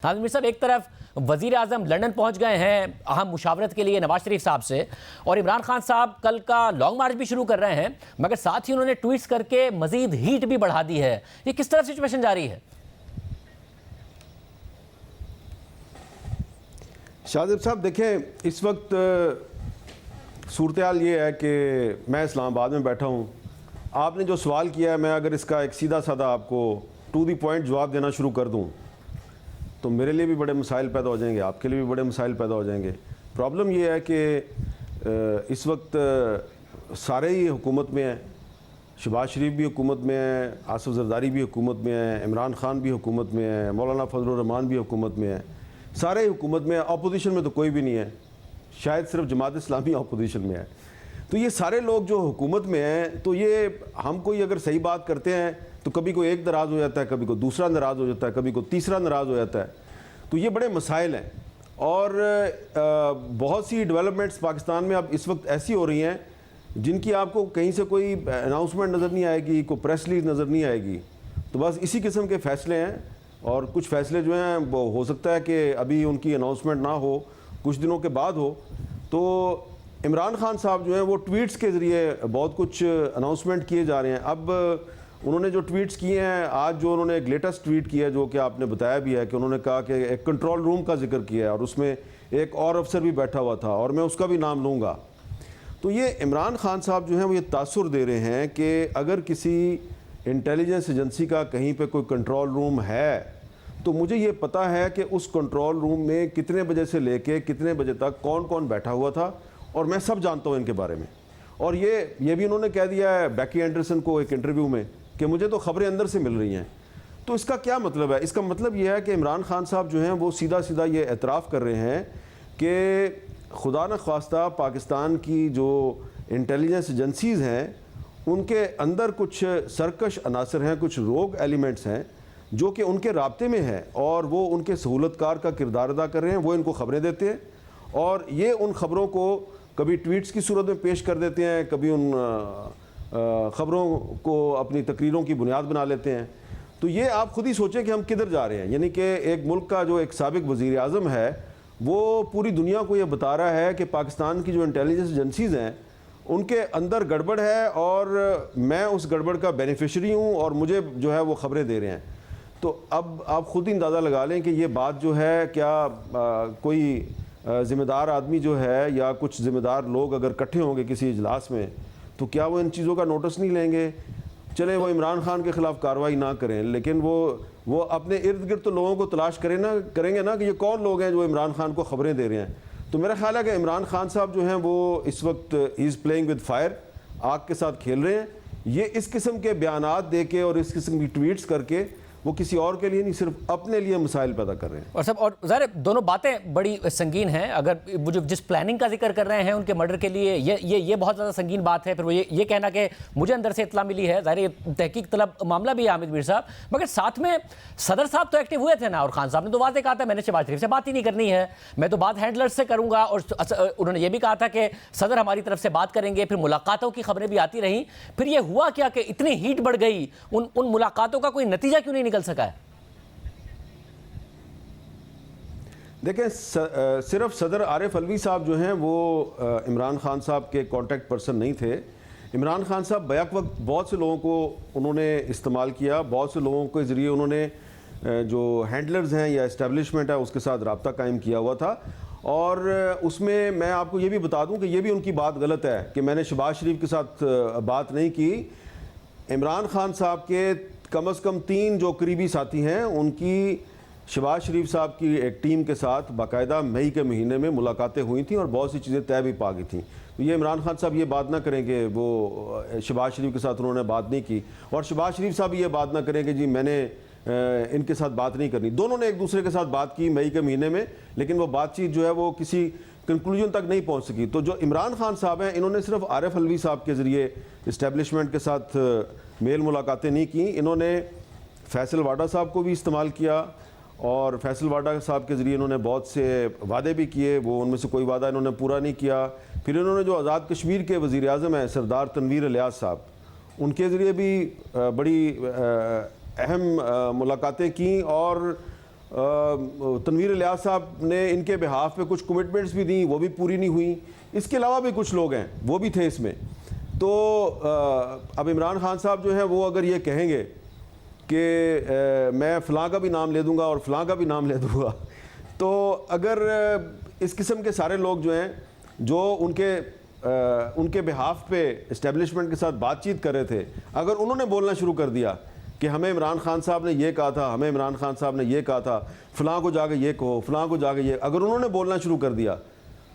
ناظرین صاحب، ایک طرف وزیر اعظم لندن پہنچ گئے ہیں اہم مشاورت کے لیے نواز شریف صاحب سے، اور عمران خان صاحب کل کا لانگ مارچ بھی شروع کر رہے ہیں، مگر ساتھ ہی انہوں نے ٹویٹس کر کے مزید ہیٹ بھی بڑھا دی ہے۔ یہ کس طرح سچویشن جاری ہے؟ شاہزیب صاحب دیکھیں، اس وقت صورتحال یہ ہے کہ میں اسلام آباد میں بیٹھا ہوں۔ آپ نے جو سوال کیا ہے، میں اگر اس کا ایک سیدھا سادہ آپ کو ٹو دی پوائنٹ جواب دینا شروع کر دوں تو میرے لیے بھی بڑے مسائل پیدا ہو جائیں گے، آپ کے لیے بھی بڑے مسائل پیدا ہو جائیں گے۔ پرابلم یہ ہے کہ اس وقت سارے ہی حکومت میں ہیں، شہباز شریف بھی حکومت میں ہیں، آصف زرداری بھی حکومت میں ہیں، عمران خان بھی حکومت میں ہیں، مولانا فضل الرحمان بھی حکومت میں ہیں، سارے حکومت میں ہیں۔ اپوزیشن میں تو کوئی بھی نہیں ہے، شاید صرف جماعت اسلامی اپوزیشن میں ہے۔ تو یہ سارے لوگ جو حکومت میں ہیں، تو یہ ہم کوئی اگر صحیح بات کرتے ہیں تو کبھی کوئی ایک ناراض ہو جاتا ہے، کبھی کوئی دوسرا ناراض ہو جاتا ہے، کبھی کوئی تیسرا ناراض ہو جاتا ہے۔ تو یہ بڑے مسائل ہیں، اور بہت سی ڈیولپمنٹس پاکستان میں اب اس وقت ایسی ہو رہی ہیں جن کی آپ کو کہیں سے کوئی اناؤنسمنٹ نظر نہیں آئے گی، کوئی پریس ریلیز نظر نہیں آئے گی۔ تو بس اسی قسم کے فیصلے ہیں، اور کچھ فیصلے جو ہیں وہ ہو سکتا ہے کہ ابھی ان کی اناؤنسمنٹ نہ ہو، کچھ دنوں کے بعد ہو۔ تو عمران خان صاحب جو ہیں وہ ٹویٹس کے ذریعے بہت کچھ اناؤنسمنٹ کیے جا رہے ہیں۔ اب انہوں نے جو ٹویٹس کیے ہیں، آج جو انہوں نے ایک لیٹسٹ ٹویٹ کیا ہے جو کہ آپ نے بتایا بھی ہے، کہ انہوں نے کہا کہ ایک کنٹرول روم کا ذکر کیا ہے اور اس میں ایک اور افسر بھی بیٹھا ہوا تھا، اور میں اس کا بھی نام لوں گا۔ تو یہ عمران خان صاحب جو ہیں وہ یہ تاثر دے رہے ہیں کہ اگر کسی انٹیلیجنس ایجنسی کا کہیں پہ کوئی کنٹرول روم ہے تو مجھے یہ پتہ ہے کہ اس کنٹرول روم میں کتنے بجے سے لے کے کتنے بجے تک کون کون بیٹھا ہوا تھا، اور میں سب جانتا ہوں ان کے بارے میں۔ اور یہ بھی انہوں نے کہہ دیا ہے بیکی اینڈرسن کو ایک انٹرویو میں کہ مجھے تو خبریں اندر سے مل رہی ہیں۔ تو اس کا کیا مطلب ہے؟ اس کا مطلب یہ ہے کہ عمران خان صاحب جو ہیں وہ سیدھا سیدھا یہ اعتراف کر رہے ہیں کہ خدا نخواستہ پاکستان کی جو انٹیلیجنس ایجنسیز ہیں ان کے اندر کچھ سرکش عناصر ہیں، کچھ روگ ایلیمنٹس ہیں جو کہ ان کے رابطے میں ہیں، اور وہ ان کے سہولت کار کا کردار ادا کر رہے ہیں۔ وہ ان کو خبریں دیتے ہیں، اور یہ ان خبروں کو کبھی ٹویٹس کی صورت میں پیش کر دیتے ہیں، کبھی ان خبروں کو اپنی تقریروں کی بنیاد بنا لیتے ہیں۔ تو یہ آپ خود ہی سوچیں کہ ہم کدھر جا رہے ہیں۔ یعنی کہ ایک ملک کا جو ایک سابق وزیر اعظم ہے وہ پوری دنیا کو یہ بتا رہا ہے کہ پاکستان کی جو انٹیلیجنس ایجنسیز ہیں ان کے اندر گڑبڑ ہے، اور میں اس گڑبڑ کا بینیفیشری ہوں، اور مجھے جو ہے وہ خبریں دے رہے ہیں۔ تو اب آپ خود ہی اندازہ لگا لیں کہ یہ بات جو ہے، کیا کوئی ذمہ دار آدمی جو ہے یا کچھ ذمہ دار لوگ اگر اکٹھے ہوں گے کسی اجلاس میں تو کیا وہ ان چیزوں کا نوٹس نہیں لیں گے؟ چلے وہ عمران خان کے خلاف کارروائی نہ کریں، لیکن وہ اپنے ارد گرد تو لوگوں کو تلاش کریں گے نا کہ یہ کون لوگ ہیں جو عمران خان کو خبریں دے رہے ہیں۔ تو میرا خیال ہے کہ عمران خان صاحب جو ہیں وہ اس وقت از پلینگ ود فائر، آگ کے ساتھ کھیل رہے ہیں۔ یہ اس قسم کے بیانات دے کے اور اس قسم کی ٹویٹس کر کے وہ کسی اور کے لیے نہیں، صرف اپنے لیے مسائل پیدا کر رہے ہیں۔ اور سب، اور ظاہر دونوں باتیں بڑی سنگین ہیں۔ اگر وہ جس پلاننگ کا ذکر کر رہے ہیں ان کے مرڈر کے لیے، یہ بہت زیادہ سنگین بات ہے۔ پھر وہ یہ کہنا کہ مجھے اندر سے اطلاع ملی ہے، ظاہر یہ تحقیق طلب معاملہ بھی ہے حامد میر صاحب، مگر ساتھ میں صدر صاحب تو ایکٹیو ہوئے تھے نا، اور خان صاحب نے تو واضح کہا تھا میں نے شہباز شریف سے بات ہی نہیں کرنی ہے، میں تو بات ہینڈلر سے کروں گا، اور انہوں نے یہ بھی کہا تھا کہ صدر ہماری طرف سے بات کریں گے۔ پھر ملاقاتوں کی خبریں بھی آتی رہیں، پھر یہ ہوا کیا کہ اتنی ہیٹ بڑھ گئی؟ ان ملاقاتوں کا کوئی نتیجہ کیوں نہیں نکل سکا ہے؟ دیکھیں، صرف صدر عارف علوی صاحب جو ہیں وہ عمران خان صاحب کے کانٹیکٹ پرسن نہیں تھے۔ عمران خان صاحب بیک وقت بہت سے لوگوں کو انہوں نے استعمال کیا، بہت سے لوگوں کے ذریعے انہوں نے جو ہینڈلرز ہیں یا اسٹیبلشمنٹ ہے اس کے ساتھ رابطہ قائم کیا ہوا تھا۔ اور اس میں آپ کو یہ بھی بتا دوں کہ یہ بھی ان کی بات غلط ہے کہ میں نے شہباز شریف کے ساتھ بات نہیں کی۔ عمران خان صاحب کے کم از کم 3 جو قریبی ساتھی ہیں ان کی شہباز شریف صاحب کی ایک ٹیم کے ساتھ باقاعدہ مئی کے مہینے میں ملاقاتیں ہوئی تھیں، اور بہت سی چیزیں طے بھی پا گئی تھیں۔ تو یہ عمران خان صاحب یہ بات نہ کریں کہ وہ شہباز شریف کے ساتھ انہوں نے بات نہیں کی، اور شہباز شریف صاحب یہ بات نہ کریں کہ جی میں نے ان کے ساتھ بات نہیں کرنی۔ دونوں نے ایک دوسرے کے ساتھ بات کی مئی کے مہینے میں، لیکن وہ بات چیت جو ہے وہ کسی کنکلوژن تک نہیں پہنچ سکی۔ تو جو عمران خان صاحب ہیں انہوں نے صرف عارف علوی صاحب کے ذریعے اسٹیبلشمنٹ کے ساتھ میل ملاقاتیں نہیں کیں، انہوں نے فیصل واڈا صاحب کو بھی استعمال کیا، اور فیصل واڈا صاحب کے ذریعے انہوں نے بہت سے وعدے بھی کیے، وہ ان میں سے کوئی وعدہ انہوں نے پورا نہیں کیا۔ پھر انہوں نے جو آزاد کشمیر کے وزیر اعظم ہیں سردار تنویر الیاس صاحب، ان کے ذریعے بھی بڑی اہم ملاقاتیں کیں، اور تنویر الیاس صاحب نے ان کے بہاف پہ کچھ کمٹمنٹس بھی دیں، وہ بھی پوری نہیں ہوئیں. اس کے علاوہ بھی کچھ لوگ ہیں وہ بھی تھے اس میں. تو اب عمران خان صاحب جو ہیں وہ اگر یہ کہیں گے کہ میں فلاں کا بھی نام لے دوں گا اور فلاں کا بھی نام لے دوں گا، تو اگر اس قسم کے سارے لوگ جو ہیں جو ان کے بہاف پہ اسٹیبلشمنٹ کے ساتھ بات چیت کر رہے تھے، اگر انہوں نے بولنا شروع کر دیا کہ ہمیں عمران خان صاحب نے یہ کہا تھا، ہمیں عمران خان صاحب نے یہ کہا تھا، فلاں کو جا کے یہ کہو، فلاں کو جا کے یہ، اگر انہوں نے بولنا شروع کر دیا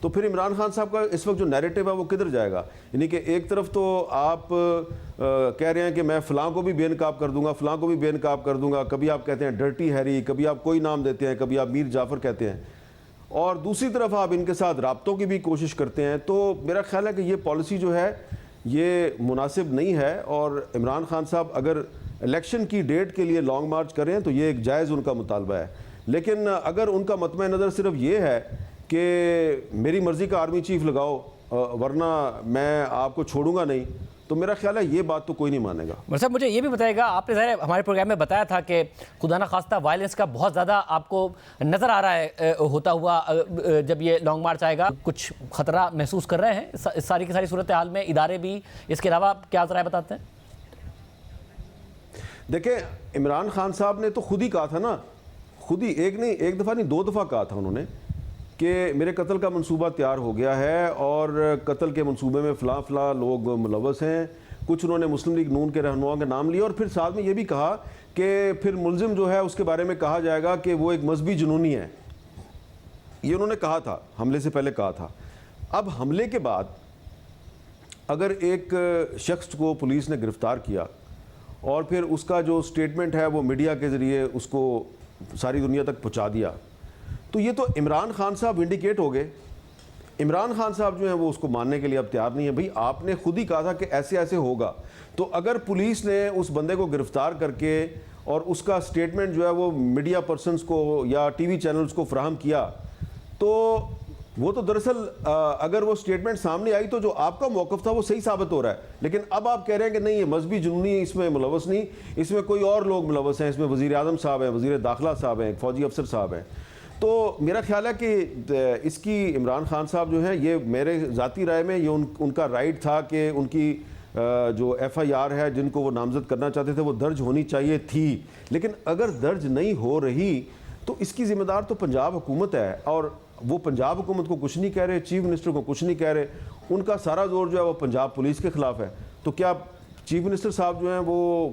تو پھر عمران خان صاحب کا اس وقت جو نیریٹو ہے وہ کدھر جائے گا؟ یعنی کہ ایک طرف تو آپ کہہ رہے ہیں کہ میں فلاں کو بھی بے نقاب کر دوں گا، فلاں کو بھی بے نقاب کر دوں گا، کبھی آپ کہتے ہیں ڈرٹی ہیری، کبھی آپ کوئی نام دیتے ہیں، کبھی آپ میر جعفر کہتے ہیں، اور دوسری طرف آپ ان کے ساتھ رابطوں کی بھی کوشش کرتے ہیں. تو میرا خیال ہے کہ یہ پالیسی جو ہے یہ مناسب نہیں ہے، اور عمران خان صاحب اگر الیکشن کی ڈیٹ کے لیے لانگ مارچ کریں تو یہ ایک جائز ان کا مطالبہ ہے. لیکن اگر ان کا مطمع نظر صرف یہ ہے کہ میری مرضی کا آرمی چیف لگاؤ ورنہ میں آپ کو چھوڑوں گا نہیں، تو میرا خیال ہے یہ بات تو کوئی نہیں مانے گا. صاحب مجھے یہ بھی بتائے گا، آپ نے ظاہر ہمارے پروگرام میں بتایا تھا کہ خدا نہ خواستہ وائلنس کا بہت زیادہ آپ کو نظر آ رہا ہے ہوتا ہوا جب یہ لانگ مارچ آئے گا، کچھ خطرہ محسوس کر رہے ہیں اس ساری کی ساری صورتحال میں ادارے بھی، اس کے علاوہ کیا ذرائع بتاتے ہیں؟ دیکھیں عمران خان صاحب نے تو خود ہی کہا تھا نا، خود ہی ایک دفعہ نہیں 2 دفعہ کہا تھا انہوں نے کہ میرے قتل کا منصوبہ تیار ہو گیا ہے اور قتل کے منصوبے میں فلاں فلاں لوگ ملوث ہیں. کچھ انہوں نے مسلم لیگ نون کے رہنماؤں کے نام لیے، اور پھر ساتھ میں یہ بھی کہا کہ پھر ملزم جو ہے اس کے بارے میں کہا جائے گا کہ وہ ایک مذہبی جنونی ہے. یہ انہوں نے کہا تھا، حملے سے پہلے کہا تھا. اب حملے کے بعد اگر ایک شخص کو پولیس نے گرفتار کیا اور پھر اس کا جو سٹیٹمنٹ ہے وہ میڈیا کے ذریعے اس کو ساری دنیا تک پہنچا دیا، تو یہ تو عمران خان صاحب انڈیکیٹ ہو گئے. عمران خان صاحب جو ہیں وہ اس کو ماننے کے لیے اب تیار نہیں ہے. بھئی آپ نے خود ہی کہا تھا کہ ایسے ایسے ہوگا، تو اگر پولیس نے اس بندے کو گرفتار کر کے اور اس کا سٹیٹمنٹ جو ہے وہ میڈیا پرسنز کو یا ٹی وی چینلز کو فراہم کیا، تو وہ تو دراصل اگر وہ سٹیٹمنٹ سامنے آئی تو جو آپ کا موقف تھا وہ صحیح ثابت ہو رہا ہے. لیکن اب آپ کہہ رہے ہیں کہ نہیں یہ مذہبی جنونی اس میں ملوث نہیں، اس میں کوئی اور لوگ ملوث ہیں، اس میں وزیر اعظم صاحب ہیں، وزیر داخلہ صاحب ہیں، فوجی افسر صاحب ہیں. تو میرا خیال ہے کہ اس کی عمران خان صاحب جو ہیں، یہ میرے ذاتی رائے میں یہ ان کا رائٹ تھا کہ ان کی جو ایف آئی آر ہے جن کو وہ نامزد کرنا چاہتے تھے وہ درج ہونی چاہیے تھی. لیکن اگر درج نہیں ہو رہی تو اس کی ذمہ دار تو پنجاب حکومت ہے، اور وہ پنجاب حکومت کو کچھ نہیں کہہ رہے، چیف منسٹر کو کچھ نہیں کہہ رہے. ان کا سارا زور جو ہے وہ پنجاب پولیس کے خلاف ہے. تو کیا چیف منسٹر صاحب جو ہیں وہ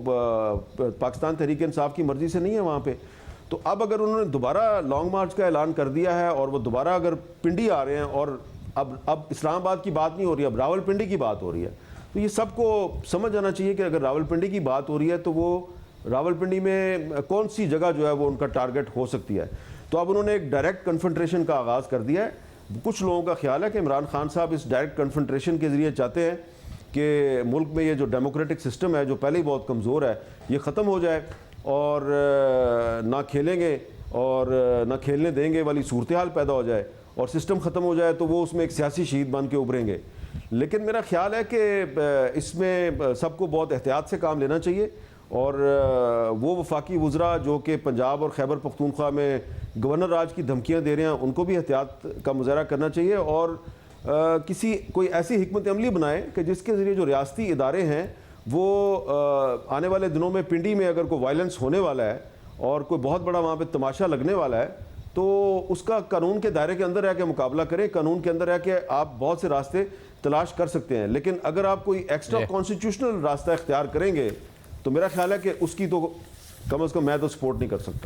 پاکستان تحریک انصاف کی مرضی سے نہیں ہے وہاں پہ؟ تو اب اگر انہوں نے دوبارہ لانگ مارچ کا اعلان کر دیا ہے اور وہ دوبارہ اگر پنڈی آ رہے ہیں، اور اب اسلام آباد کی بات نہیں ہو رہی، اب راول پنڈی کی بات ہو رہی ہے، تو یہ سب کو سمجھ آنا چاہیے کہ اگر راول پنڈی کی بات ہو رہی ہے تو وہ راول پنڈی میں کون سی جگہ جو ہے وہ ان کا ٹارگٹ ہو سکتی ہے. تو اب انہوں نے ایک ڈائریکٹ کنفرنٹریشن کا آغاز کر دیا ہے. کچھ لوگوں کا خیال ہے کہ عمران خان صاحب اس ڈائریکٹ کنفرنٹریشن کے ذریعے چاہتے ہیں کہ ملک میں یہ جو ڈیموکریٹک سسٹم ہے جو پہلے ہی بہت کمزور ہے یہ ختم ہو جائے، اور نہ کھیلیں گے اور نہ کھیلنے دیں گے والی صورتحال پیدا ہو جائے اور سسٹم ختم ہو جائے تو وہ اس میں ایک سیاسی شہید بن کے ابھریں گے. لیکن میرا خیال ہے کہ اس میں سب کو بہت احتیاط سے کام لینا چاہیے، اور وہ وفاقی وزراء جو کہ پنجاب اور خیبر پختونخوا میں گورنر راج کی دھمکیاں دے رہے ہیں ان کو بھی احتیاط کا مظاہرہ کرنا چاہیے، اور کوئی ایسی حکمت عملی بنائیں کہ جس کے ذریعے جو ریاستی ادارے ہیں وہ آنے والے دنوں میں پنڈی میں اگر کوئی وائلنس ہونے والا ہے اور کوئی بہت بڑا وہاں پہ تماشا لگنے والا ہے تو اس کا قانون کے دائرے کے اندر رہ کے مقابلہ کریں. قانون کے اندر رہ کے آپ بہت سے راستے تلاش کر سکتے ہیں، لیکن اگر آپ کوئی ایکسٹرا کانسٹیٹیوشنل راستہ اختیار کریں گے تو میرا خیال ہے کہ اس کی تو کم از کم میں تو سپورٹ نہیں کر سکتا.